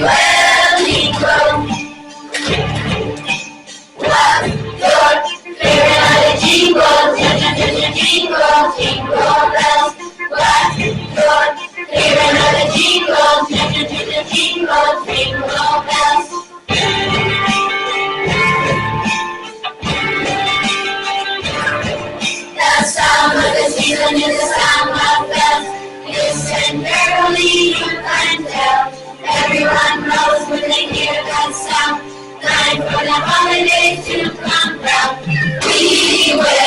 well, jingle. Clap your favorite jingle, jingle, jingle, jingle bells. Clap your favorite jingle, jingle, jingle, jingle bells. The sound of the season is the sound of bells. Listen carefully, you can tell. Everyone knows when they hear that sound. Time for the holidays to come round. We will